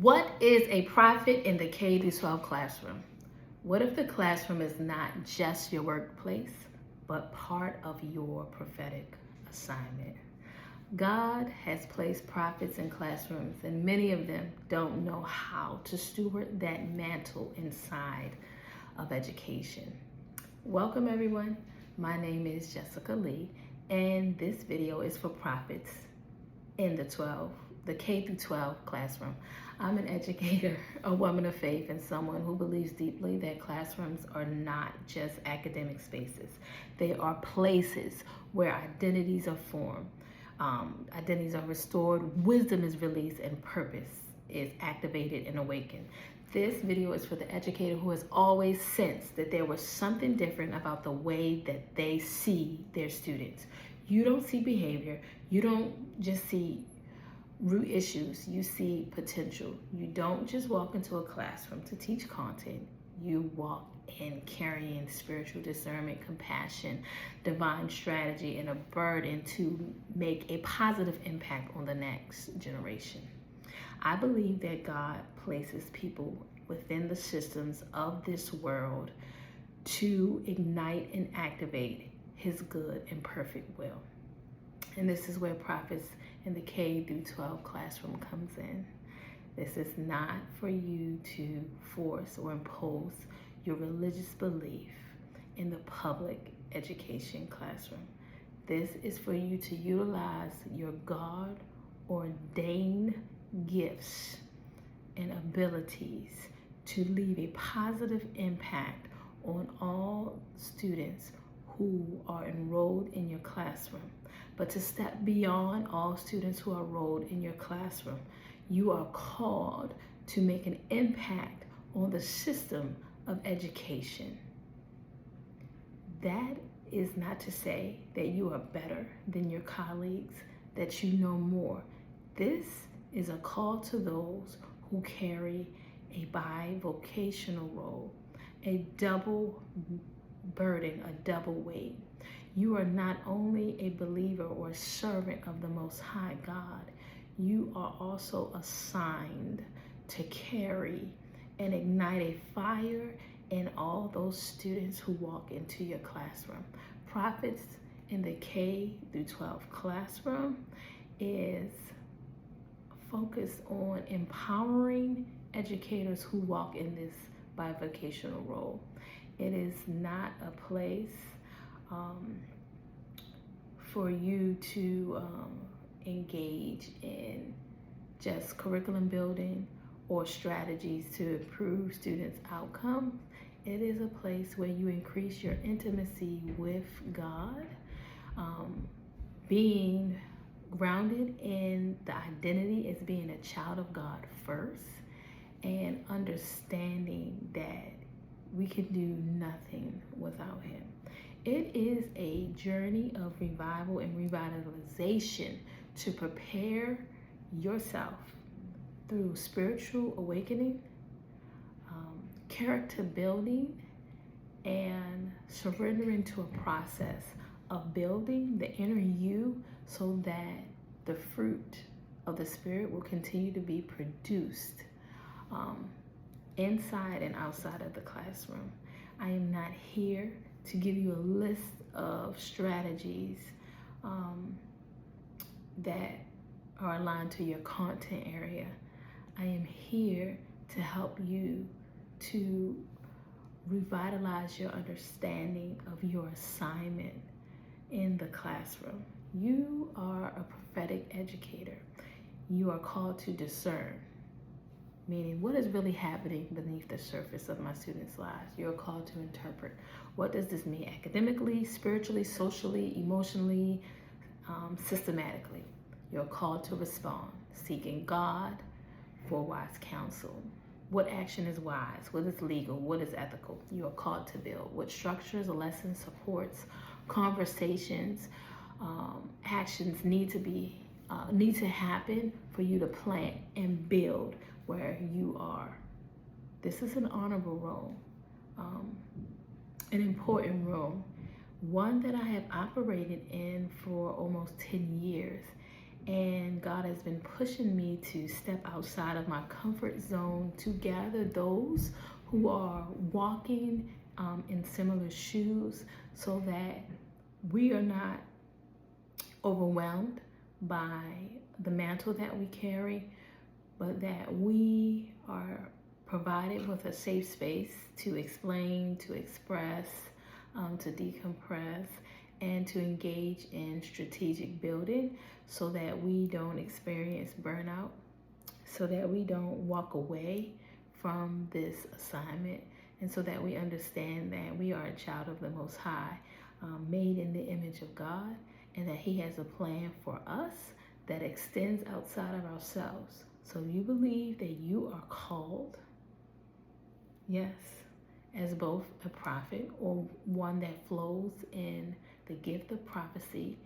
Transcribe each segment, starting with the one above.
What is a prophet in the K-12 classroom? What if the classroom is not just your workplace, but part of your prophetic assignment? God has placed prophets in classrooms, and many of them don't know how to steward that mantle inside of education. Welcome, everyone. My name is Jessica Lee, and this video is for prophets in the K-12 classroom. I'm an educator, a woman of faith, and someone who believes deeply that classrooms are not just academic spaces. They are places where identities are formed, identities are restored, wisdom is released, and purpose is activated and awakened. This video is for the educator who has always sensed that there was something different about the way that they see their students. You don't see behavior, you don't just see root issues, you see potential. You don't just walk into a classroom to teach content, you walk in carrying spiritual discernment, compassion, divine strategy, and a burden to make a positive impact on the next generation. I believe that God places people within the systems of this world to ignite and activate His good and perfect will. And this is where prophets in the K-12 classroom comes in. This is not for you to force or impose your religious belief in the public education classroom. This is for you to utilize your God-ordained gifts and abilities to leave a positive impact on all students who are enrolled in your classroom. But to step beyond all students who are enrolled in your classroom, you are called to make an impact on the system of education. That is not to say that you are better than your colleagues, that you know more. This is a call to those who carry a bivocational role, a double burden, a double weight. You are not only a believer or a servant of the Most High God, you are also assigned to carry and ignite a fire in all those students who walk into your classroom. Prophets in the K-12 classroom is focused on empowering educators who walk in this bivocational role. It is not a place for you to engage in just curriculum building or strategies to improve students' outcomes. It is a place where you increase your intimacy with God, being grounded in the identity as being a child of God first, and understanding that we can do nothing without Him. It is a journey of revival and revitalization to prepare yourself through spiritual awakening, character building, and surrendering to a process of building the inner you so that the fruit of the Spirit will continue to be produced inside and outside of the classroom. I am not here to give you a list of strategies that are aligned to your content area. I am here to help you to revitalize your understanding of your assignment in the classroom. You are a prophetic educator. You are called to discern, meaning what is really happening beneath the surface of my students' lives. You're called to interpret. What does this mean academically, spiritually, socially, emotionally, systematically? You're called to respond, seeking God for wise counsel. What action is wise? What is legal? What is ethical? You are called to build. What structures, lessons, supports, conversations, actions need to happen for you to plant and build where you are. This is an honorable role, an important role, one that I have operated in for almost 10 years. And God has been pushing me to step outside of my comfort zone to gather those who are walking in similar shoes so that we are not overwhelmed by the mantle that we carry, but that we are provided with a safe space to explain, to express, to decompress, and to engage in strategic building so that we don't experience burnout, so that we don't walk away from this assignment, and so that we understand that we are a child of the Most High, made in the image of God, and that He has a plan for us that extends outside of ourselves. So if you believe that you are called, yes, as both a prophet or one that flows in the gift of prophecy,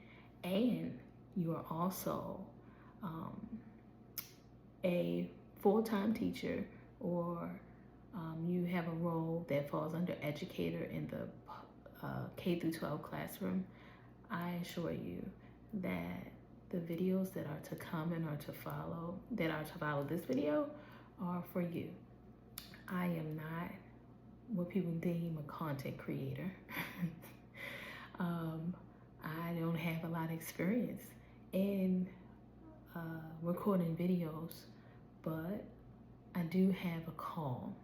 and you are also a full-time teacher, or you have a role that falls under educator in the K-12 classroom, I assure you that the videos that are to come and are to follow this video are for you. I am not what people deem a content creator. I don't have a lot of experience in recording videos, but I do have a call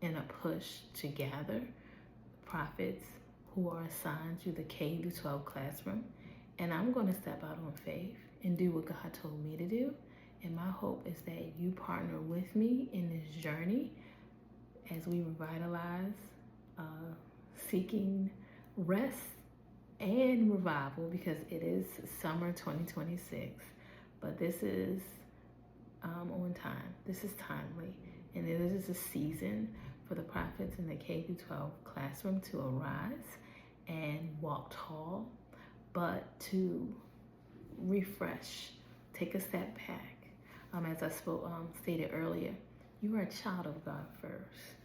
and a push to gather prophets who are assigned to the K-12 classroom, and I'm going to step out on faith and do what God told me to do. And my hope is that you partner with me in this journey as we revitalize, seeking rest and revival, because it is summer 2026. But this is on time. This is timely. And this is a season for the prophets in the K-12 classroom to arise and walk tall, but to refresh, take a step back. As I stated earlier, you are a child of God first.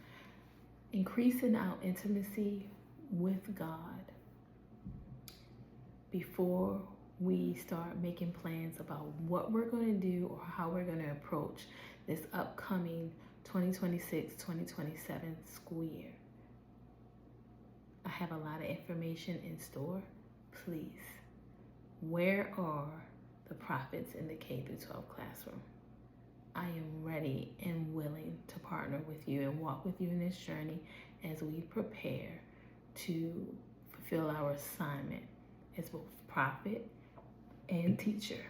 Increasing our intimacy with God before we start making plans about what we're going to do or how we're going to approach this upcoming 2026-2027 school year. I have a lot of information in store. Please, where are the prophets in the K-12 classroom? I am ready and willing to partner with you and walk with you in this journey as we prepare to fulfill our assignment as both prophet and teacher.